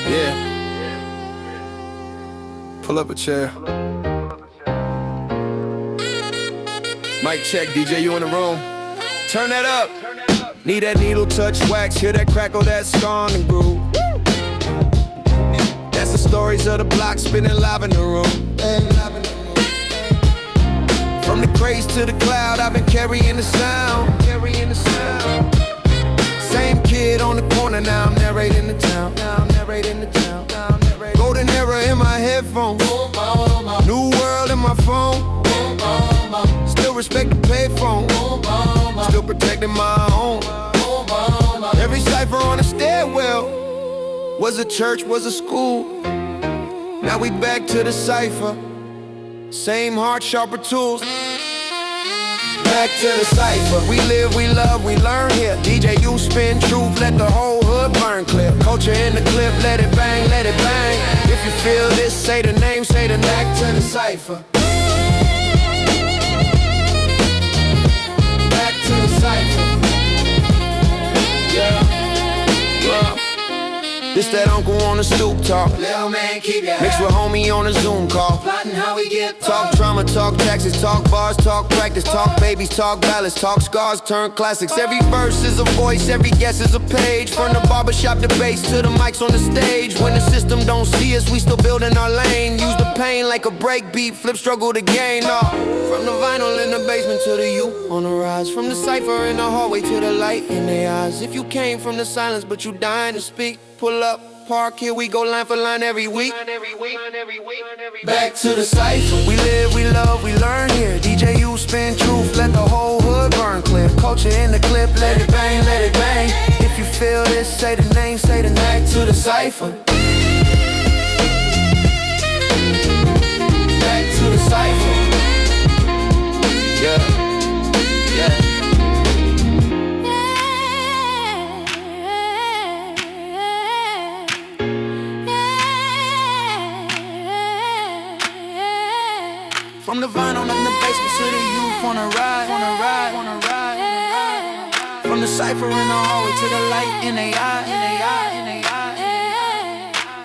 Yeah. Pull up a chair. Mic check, DJ, you in the room? Turn that up. Need that needle touch wax, hear that crackle, that scorn and groove. That's the stories of the block spinning live in the room. From the craze to the cloud, I've been carrying the sound. Same kid on the corner, now I'm narrating the town. Golden era in my headphones, new world in my phone. Still respect the payphone, still protecting my own. Every cipher on the stairwell was a church, was a school. Now we back to the cipher, same heart, sharper tools. Back to the cipher, we live, we love, we learn here. DJ, you spin truth, let the whole hood burn clear. Culture in the clip, let it bang, let it bang. If you feel this, say the name, say the name. Back to the cipher. Back to the cipher. Yeah. This that uncle on the stoop talk. Little man, keep your Mixed with homie on a Zoom call. plotting how we get Talk drama, talk taxes, talk bars, talk practice, talk babies, talk ballads, talk scars, turn classics. Every verse is a voice, every guess is a page. From the barbershop debates to the mics on the stage. When the system don't see us, we still building our lane. Use the pain like a break beat, flip struggle to gain. From the vinyl in the basement to the you on the rise. From the cipher in the hallway to the light in their eyes. If you came from the silence but you dying to speak, pull up, park, here we go line for line every week. Back to the cipher. We live, we love, we learn here. DJ, you spin truth, let the whole hood burn clear. Culture in the clip, let it bang, let it bang. If you feel this, say the name, say the name. Back to the cipher. Back to the cipher. Yeah, yeah. From the vinyl in the basement to the youth on a ride. From the cipher in the hallway to the light in they eye.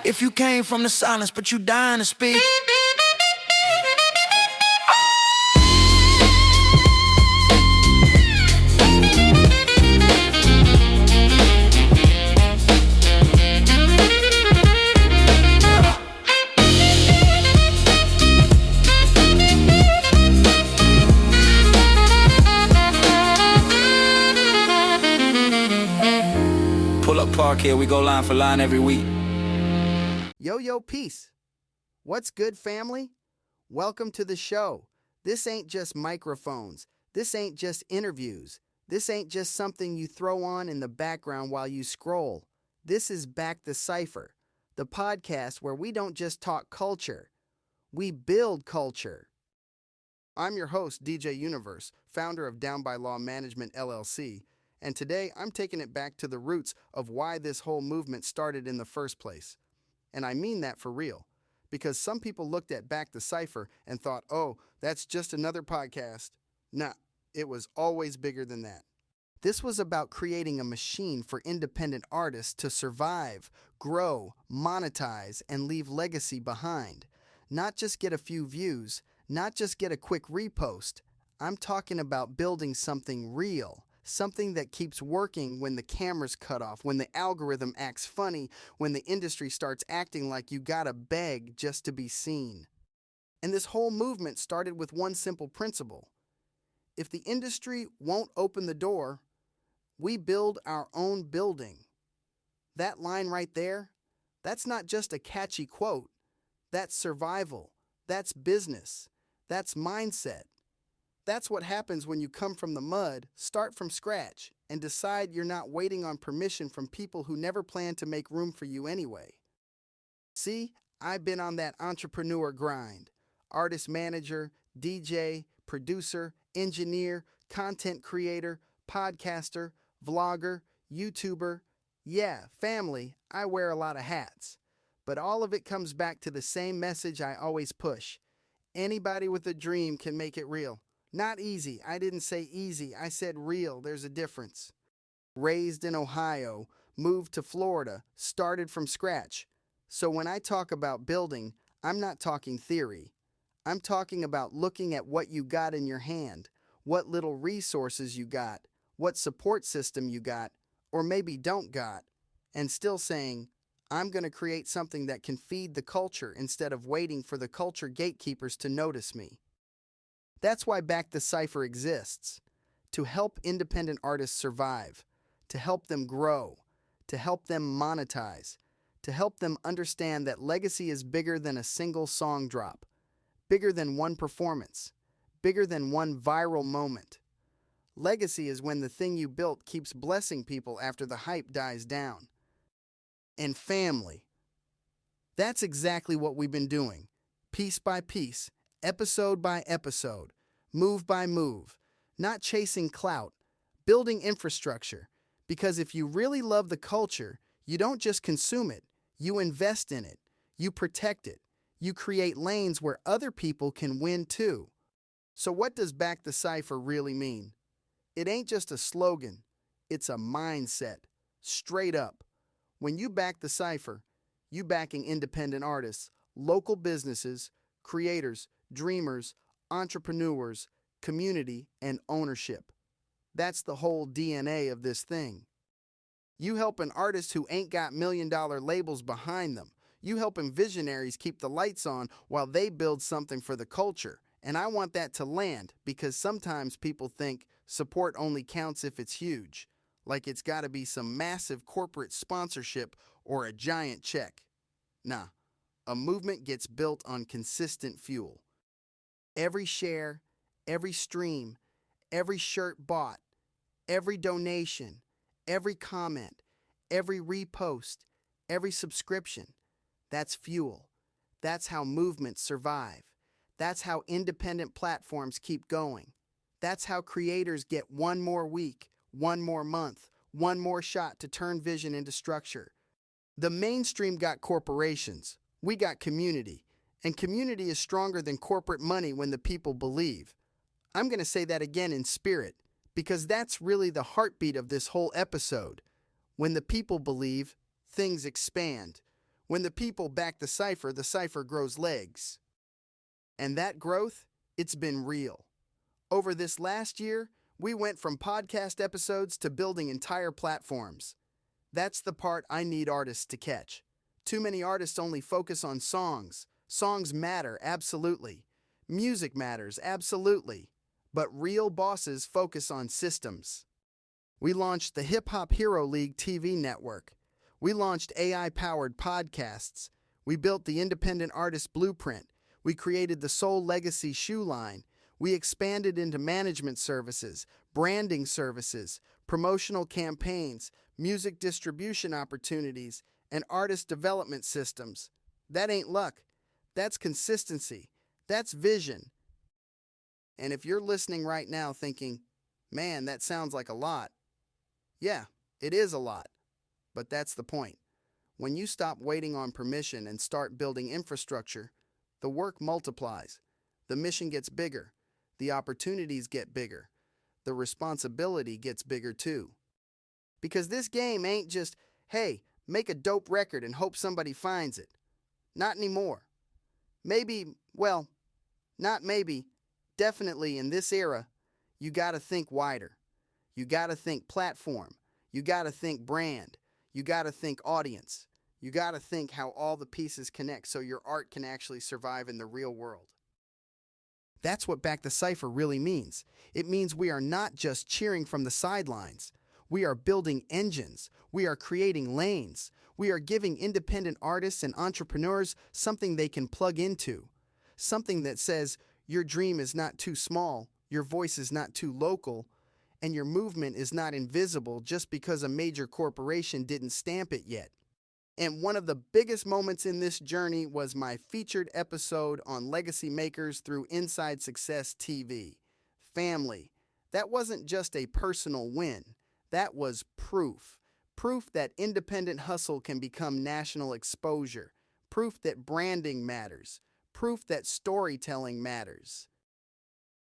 If you came from the silence but you dying to speak. Pull up, park, here we go line for line every week. Yo, peace. What's good, family? Welcome to the show. This ain't just microphones. This ain't just interviews. This ain't just something you throw on in the background while you scroll. This is Back The Cipher, the podcast where we don't just talk culture. We build culture. I'm your host, DJ Universe, founder of Down by Law Management, LLC, and today I'm taking it back to the roots of why this whole movement started in the first place. And I mean that for real, because some people looked at Back the Cipher and thought, oh, that's just another podcast. Nah, it was always bigger than that. This was about creating a machine for independent artists to survive, grow, monetize, and leave legacy behind. Not just get a few views, not just get a quick repost. I'm talking about building something real. Something that keeps working when the camera's cut off, when the algorithm acts funny, when the industry starts acting like you gotta beg just to be seen. And this whole movement started with one simple principle. If the industry won't open the door, we build our own building. That line right there, that's not just a catchy quote. That's survival. That's business. That's mindset. That's what happens when you come from the mud, start from scratch, and decide you're not waiting on permission from people who never plan to make room for you anyway. See, I've been on that entrepreneur grind. Artist manager, DJ, producer, engineer, content creator, podcaster, vlogger, YouTuber. Yeah, family, I wear a lot of hats. But all of it comes back to the same message I always push. Anybody with a dream can make it real. Not easy. I didn't say easy. I said real. There's a difference. Raised in Ohio, moved to Florida, started from scratch. So when I talk about building, I'm not talking theory. I'm talking about looking at what you got in your hand, what little resources you got, what support system you got, or maybe don't got, and still saying, I'm going to create something that can feed the culture instead of waiting for the culture gatekeepers to notice me. That's why Back the Cipher exists, to help independent artists survive, to help them grow, to help them monetize, to help them understand that legacy is bigger than a single song drop, bigger than one performance, bigger than one viral moment. Legacy is when the thing you built keeps blessing people after the hype dies down. And family. That's exactly what we've been doing, piece by piece, episode by episode, move by move, not chasing clout, building infrastructure, because if you really love the culture, you don't just consume it, you invest in it, you protect it, you create lanes where other people can win too. So what does Back the Cipher really mean? It ain't just a slogan, it's a mindset, straight up. When you back the cipher, you backing independent artists, local businesses, creators, dreamers, entrepreneurs, community, and ownership. That's the whole DNA of this thing. You helping artists who ain't got million-dollar labels behind them. You helping visionaries keep the lights on while they build something for the culture. And I want that to land because sometimes people think support only counts if it's huge, like it's got to be some massive corporate sponsorship or a giant check. Nah, a movement gets built on consistent fuel. Every share, every stream, every shirt bought, every donation, every comment, every repost, every subscription. That's fuel. That's how movements survive. That's how independent platforms keep going. That's how creators get one more week, one more month, one more shot to turn vision into structure. The mainstream got corporations. We got community. And community is stronger than corporate money when the people believe. I'm going to say that again in spirit, because that's really the heartbeat of this whole episode. When the people believe, things expand. When the people back the cipher grows legs. And that growth, it's been real. Over this last year, we went from podcast episodes to building entire platforms. That's the part I need artists to catch. Too many artists only focus on songs. Songs matter, absolutely. Music matters, absolutely. But real bosses focus on systems. We launched the Hip Hop Hero League TV network. We launched AI-powered podcasts. We built the Independent Artist Blueprint. We created the Soul Legacy shoe line. We expanded into management services, branding services, promotional campaigns, music distribution opportunities, and artist development systems. That ain't luck. That's consistency. That's vision. And if you're listening right now thinking, man, that sounds like a lot. Yeah, it is a lot. But that's the point. When you stop waiting on permission and start building infrastructure, the work multiplies. The mission gets bigger. The opportunities get bigger. The responsibility gets bigger too. Because this game ain't just, hey, make a dope record and hope somebody finds it. Not anymore. Maybe, well, not maybe, definitely in this era, you gotta think wider. You gotta think platform. You gotta think brand. You gotta think audience. You gotta think how all the pieces connect so your art can actually survive in the real world. That's what Back the Cipher really means. It means we are not just cheering from the sidelines. We are building engines. We are creating lanes. We are giving independent artists and entrepreneurs something they can plug into. Something that says, your dream is not too small, your voice is not too local, and your movement is not invisible just because a major corporation didn't stamp it yet. And one of the biggest moments in this journey was my featured episode on legacy makers through Inside Success TV. Family. That wasn't just a personal win. That was proof. Proof that independent hustle can become national exposure. Proof that branding matters. proof that storytelling matters.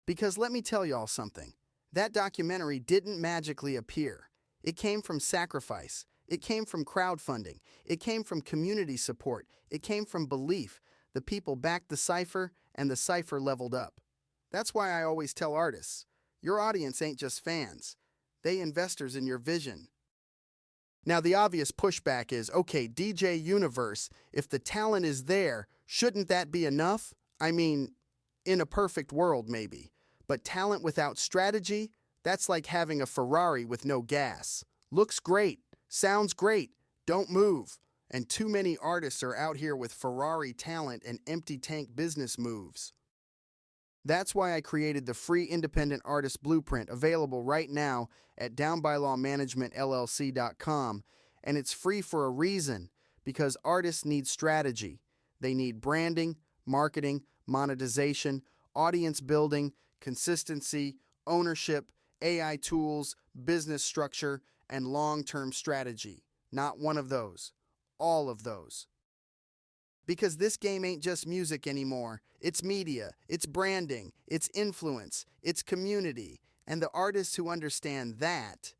Because let me tell y'all something. That documentary didn't magically appear. It came from sacrifice. It came from crowdfunding. It came from community support. It came from belief. The people backed the cipher, and the cipher leveled up. That's why I always tell artists, your audience ain't just fans. They investors in your vision. Now the obvious pushback is, okay, DJ Universe, if the talent is there, shouldn't that be enough? I mean, in a perfect world maybe. But talent without strategy, that's like having a Ferrari with no gas. Looks great, sounds great, don't move. And too many artists are out here with Ferrari talent and empty tank business moves. That's why I created the free independent artist blueprint available right now at downbylawmanagementllc.com, and it's free for a reason, because artists need strategy. They need branding, marketing, monetization, audience building, consistency, ownership, AI tools, business structure, and long-term strategy. Not one of those, all of those. Because this game ain't just music anymore. It's media, it's branding, it's influence, it's community. And the artists who understand that,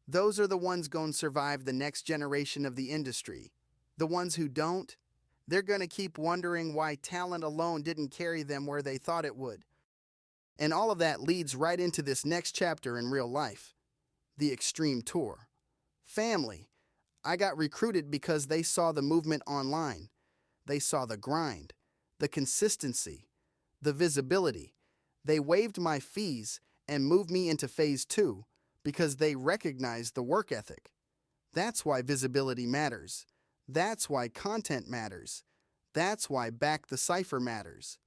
those are the ones going to survive the next generation of the industry. The ones who don't, they're going to keep wondering why talent alone didn't carry them where they thought it would. And all of that leads right into this next chapter in real life, the Extreme Tour. Family. I got recruited because they saw the movement online. They saw the grind, the consistency, the visibility. They waived my fees and moved me into phase 2 because they recognized the work ethic. That's why visibility matters. That's why content matters. That's why Back The Cipher matters.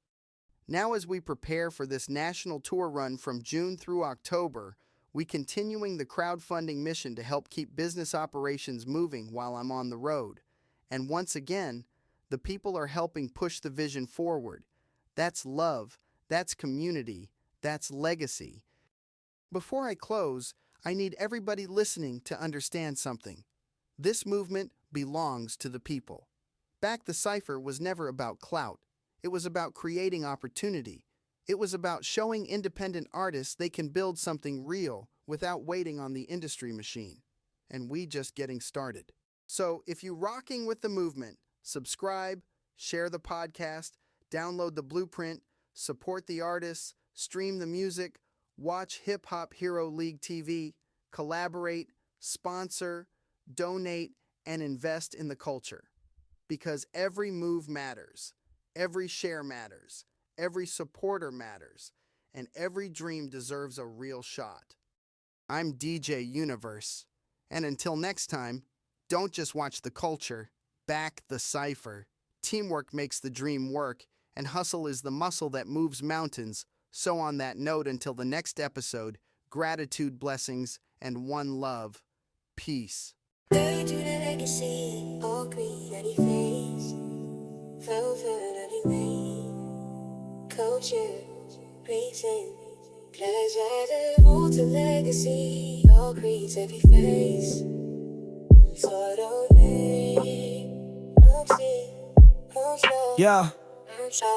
Now as we prepare for this national tour run from June through October, we continuing the crowdfunding mission to help keep business operations moving while I'm on the road. And once again, the people are helping push the vision forward. That's love, that's community, that's legacy. Before I close, I need everybody listening to understand something. This movement belongs to the people. Back the Cipher was never about clout. It was about creating opportunity. It was about showing independent artists they can build something real without waiting on the industry machine. And we just getting started. So if you're rocking with the movement, subscribe, share the podcast, download the blueprint, support the artists, stream the music, watch Hip Hop Hero League TV, collaborate, sponsor, donate, and invest in the culture. Because every move matters, every share matters, every supporter matters, and every dream deserves a real shot. I'm DJ Universe, and until next time, don't just watch the culture, back the cipher. Teamwork makes the dream work, and hustle is the muscle that moves mountains. So on that note, until the next episode, gratitude, blessings, and one love. Peace. Day to the legacy, all green at your face. Velvet at your lane. Culture, reason. Class at a road to legacy, all creeds every face. So don't name, don't see, don't slow. Yeah.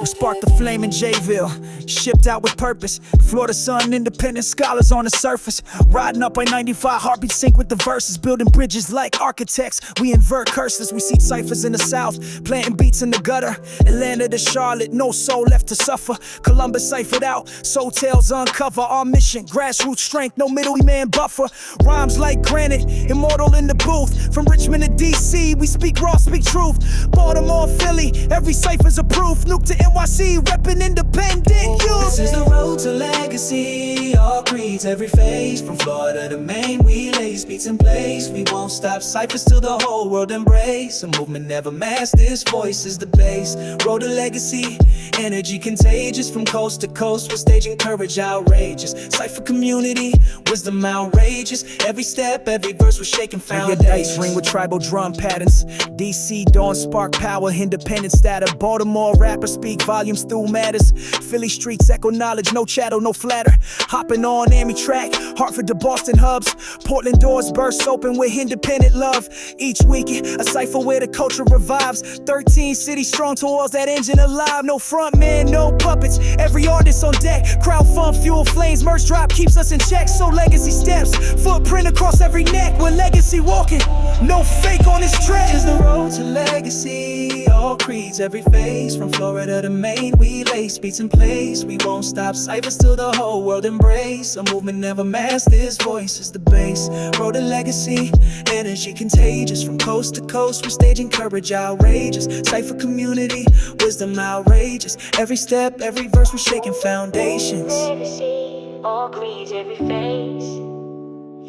We sparked the flame in Jayville, shipped out with purpose. Florida sun, independent scholars on the surface. Riding up by 95, heartbeat sync with the verses. Building bridges like architects, we invert curses. We see ciphers in the south, planting beats in the gutter. Atlanta to Charlotte, no soul left to suffer. Columbus ciphered out, soul tales uncover. Our mission, grassroots strength, no middleman buffer. Rhymes like granite, immortal in the booth. From Richmond to DC, we speak raw, speak truth. Baltimore, Philly, every cipher's a proof. Nuke to NYC, reppin' independent youth. This is the road to legacy, all creeds, every phase. From Florida to Maine, we lace beats in place. We won't stop ciphers till the whole world embrace. A movement never masked, this voice is the base. Road to legacy, energy contagious. From coast to coast, we're staging courage outrageous. Cipher community, wisdom outrageous. Every step, every verse, we're shaking foundations. Your dice ring with tribal drum patterns. DC, dawn, spark power, independent status. Baltimore rappers Words speak volumes through matters. Philly streets echo knowledge, no chattel, no flatter. Hopping on Amtrak, Hartford to Boston hubs. Portland doors burst open with independent love. Each weekend, a cipher where the culture revives. 13 cities strong towards that engine alive. No front man, no puppets, every artist on deck. Crowdfund, fuel flames, merch drop keeps us in check. So legacy steps, footprint across every neck. We're legacy walking, no fake on this track. Is the road to legacy, all creeds, every phase. From Florida to Maine, we lace beats in place. We won't stop ciphers till the whole world embrace. A movement never masked, this voice is the base. Road to legacy, energy contagious. From coast to coast, we're staging courage outrageous. Cipher community, wisdom outrageous. Every step, every verse, we're shaking foundations. Legacy, all creeds, every face,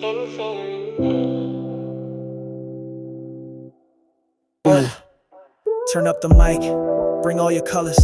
infinity. Turn up the mic, bring all your colors.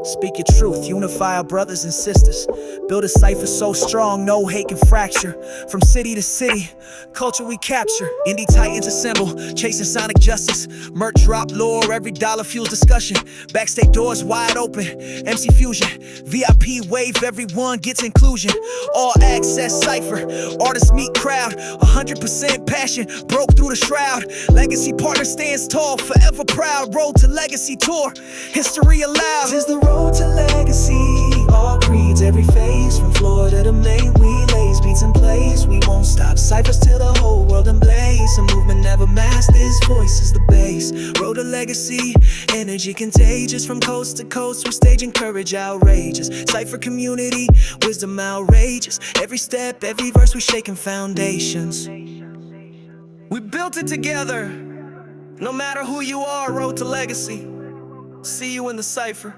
Speak your truth, unify our brothers and sisters. Build a cipher so strong, no hate can fracture. From city to city, culture we capture. Indie titans assemble, chasing sonic justice. Merch drop lore, every dollar fuels discussion. Backstage doors wide open, MC Fusion. VIP wave, everyone gets inclusion. All access cipher, artists meet crowd. 100% passion, broke through the shroud. Legacy partner stands tall, forever proud. Road to legacy tour, history aloud. Tis the road to legacy, all creeds, every phase. From Florida to Maine, we lace beats in place. We won't stop ciphers till the whole world emblaze. A movement never masked, this voice is the base. Road to legacy, energy contagious. From coast to coast, we're staging courage outrageous. Cipher community, wisdom outrageous. Every step, every verse, we're shaking foundations. We built it together. No matter who you are, road to legacy. See you in the cipher.